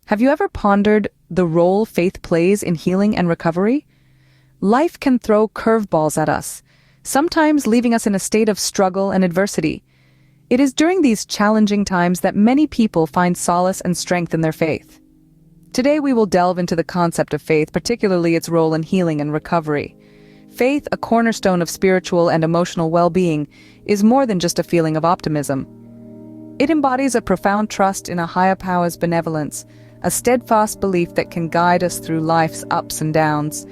Have you ever pondered the role faith plays in healing and recovery? Life can throw curveballs at us, sometimes leaving us in a state of struggle and adversity. It is during these challenging times that many people find solace and strength in their faith. Today we will delve into the concept of faith, particularly its role in healing and recovery. Faith, a cornerstone of spiritual and emotional well-being, is more than just a feeling of optimism. It embodies a profound trust in a higher power's benevolence, a steadfast belief that can guide us through life's ups and downs.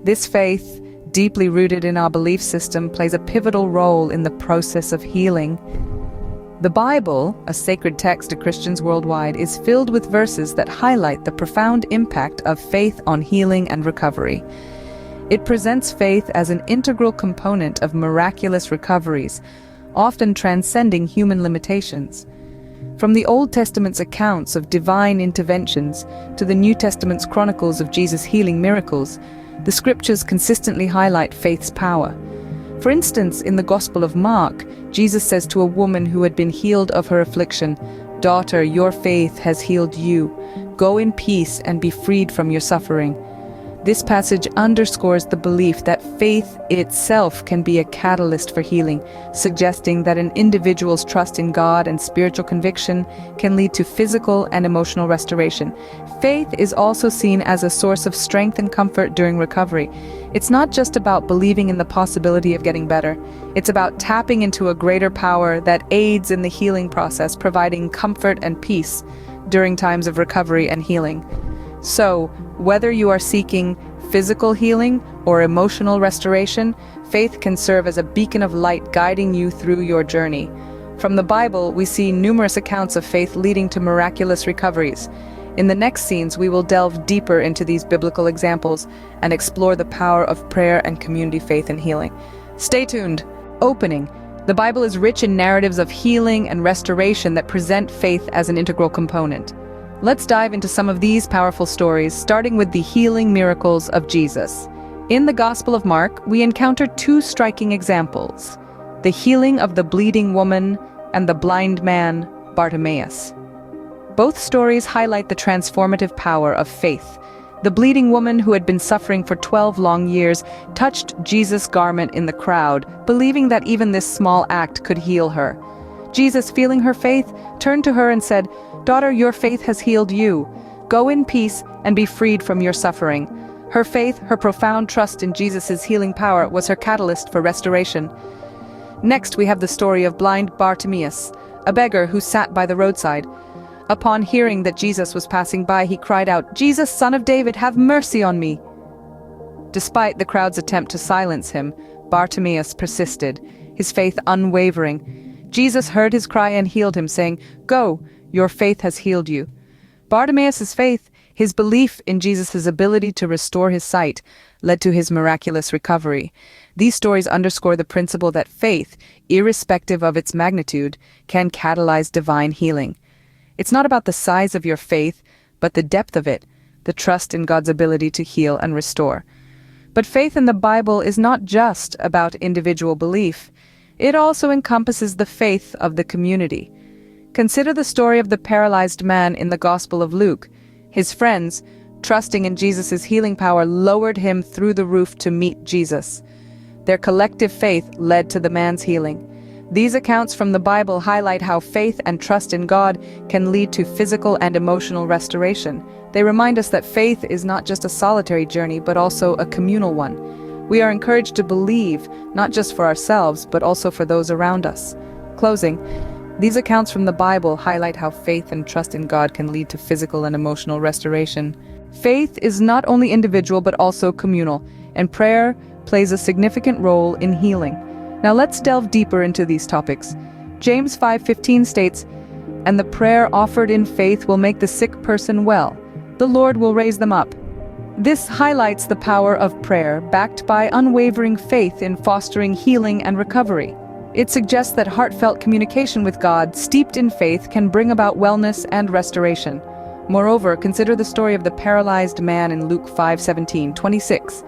This faith, deeply rooted in our belief system, plays a pivotal role in the process of healing. The Bible, a sacred text to Christians worldwide, is filled with verses that highlight the profound impact of faith on healing and recovery. It presents faith as an integral component of miraculous recoveries, often transcending human limitations. From the Old Testament's accounts of divine interventions to the New Testament's chronicles of Jesus' healing miracles, the scriptures consistently highlight faith's power. For instance, in the Gospel of Mark, Jesus says to a woman who had been healed of her affliction, "Daughter, your faith has healed you. Go in peace and be freed from your suffering." This passage underscores the belief that faith itself can be a catalyst for healing, suggesting that an individual's trust in God and spiritual conviction can lead to physical and emotional restoration. Faith is also seen as a source of strength and comfort during recovery. It's not just about believing in the possibility of getting better. It's about tapping into a greater power that aids in the healing process, providing comfort and peace during times of recovery and healing. So, whether you are seeking physical healing or emotional restoration, faith can serve as a beacon of light guiding you through your journey. From the Bible, we see numerous accounts of faith leading to miraculous recoveries. In the next scenes, we will delve deeper into these biblical examples and explore the power of prayer and community faith in healing. Stay tuned. Opening. The Bible is rich in narratives of healing and restoration that present faith as an integral component. Let's dive into some of these powerful stories, starting with the healing miracles of Jesus. In the Gospel of Mark, we encounter two striking examples: the healing of the bleeding woman and the blind man, Bartimaeus. Both stories highlight the transformative power of faith. The bleeding woman, who had been suffering for 12 long years, touched Jesus' garment in the crowd, believing that even this small act could heal her. Jesus, feeling her faith, turned to her and said, "Daughter, your faith has healed you. Go in peace and be freed from your suffering." Her faith, her profound trust in Jesus' healing power, was her catalyst for restoration. Next, we have the story of blind Bartimaeus, a beggar who sat by the roadside. Upon hearing that Jesus was passing by, he cried out, "Jesus, Son of David, have mercy on me." Despite the crowd's attempt to silence him, Bartimaeus persisted, his faith unwavering. Jesus heard his cry and healed him, saying, "Go, your faith has healed you." Bartimaeus' faith, his belief in Jesus' ability to restore his sight, led to his miraculous recovery. These stories underscore the principle that faith, irrespective of its magnitude, can catalyze divine healing. It's not about the size of your faith, but the depth of it, the trust in God's ability to heal and restore. But faith in the Bible is not just about individual belief. It also encompasses the faith of the community. Consider the story of the paralyzed man in the Gospel of Luke. His friends, trusting in Jesus' healing power, lowered him through the roof to meet Jesus. Their collective faith led to the man's healing. These accounts from the Bible highlight how faith and trust in God can lead to physical and emotional restoration. They remind us that faith is not just a solitary journey, but also a communal one. We are encouraged to believe, not just for ourselves, but also for those around us. Closing. These accounts from the Bible highlight how faith and trust in God can lead to physical and emotional restoration. Faith is not only individual but also communal, and prayer plays a significant role in healing. Now let's delve deeper into these topics. James 5:15 states, "And the prayer offered in faith will make the sick person well. The Lord will raise them up." This highlights the power of prayer, backed by unwavering faith in fostering healing and recovery. It suggests that heartfelt communication with God, steeped in faith, can bring about wellness and restoration. Moreover, consider the story of the paralyzed man in Luke 5:17-26.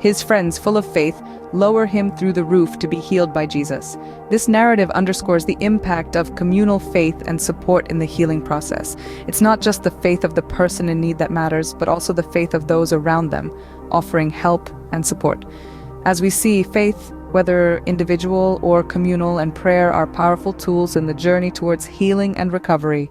His friends, full of faith, lower him through the roof to be healed by Jesus. This narrative underscores the impact of communal faith and support in the healing process. It's not just the faith of the person in need that matters, but also the faith of those around them, offering help and support. As we see, faith, whether individual or communal, and prayer are powerful tools in the journey towards healing and recovery.